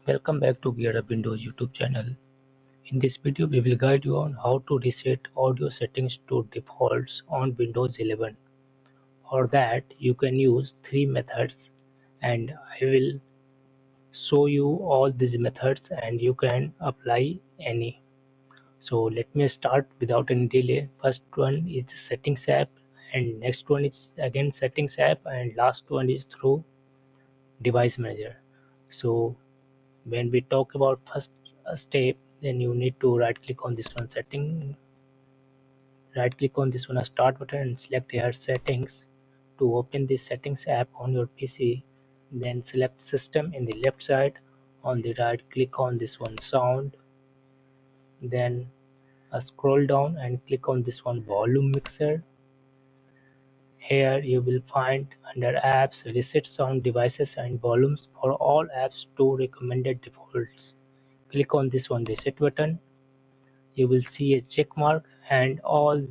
Welcome back to Gear Up Windows YouTube channel. In this video, we will guide you on how to reset audio settings to defaults on Windows 11. For that, you can use three methods and I will show you all these methods and you can apply any. So let me start without any delay. First one is Settings app and next one is again Settings app and last one is through Device Manager. So when we talk about first step, then you need to right click on this one start button and select here settings. To open this settings app on your PC, then select system in the left side. On the right, click on this one sound, then scroll down and click on this one volume mixer. Here you will find under apps reset sound devices and volumes for all apps to recommended defaults. Click on this one reset button. You will see a check mark and all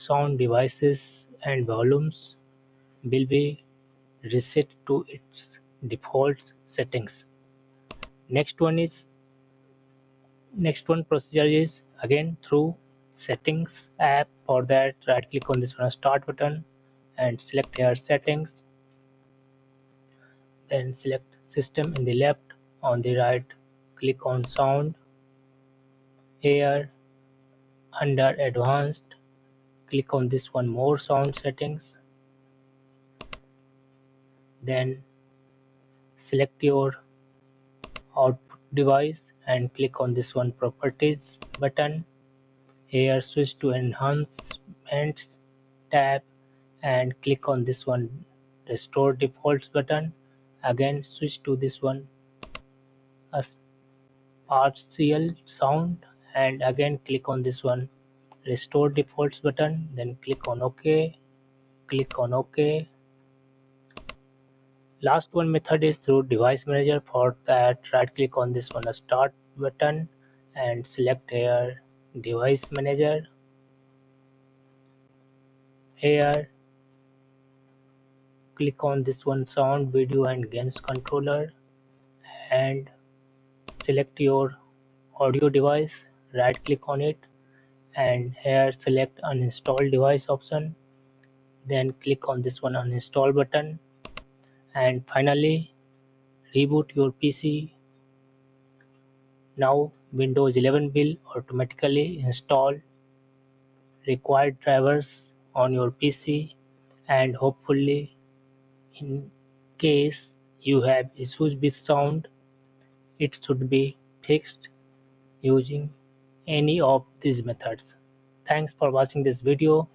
sound devices and volumes will be reset to its default settings. Next one procedure is again through settings app. For that, right click on this one start button and select here settings, then select system in the left. On the right, click on sound. Here under advanced, click on this one more sound settings, then select your output device and click on this one properties button. Here switch to enhancements tab and click on this one restore defaults button. Again switch to this one a partial sound and again click on this one restore defaults button, then click on OK. Last one method is through device manager. For that, right click on this one start button and select here device manager. Here click on this one sound, video and games controller and select your audio device. Right click on it and here select uninstall device option, then click on this one uninstall button and finally reboot your PC. Now Windows 11 will automatically install required drivers on your PC, and hopefully in case you have issues with sound, it should be fixed using any of these methods. Thanks for watching this video.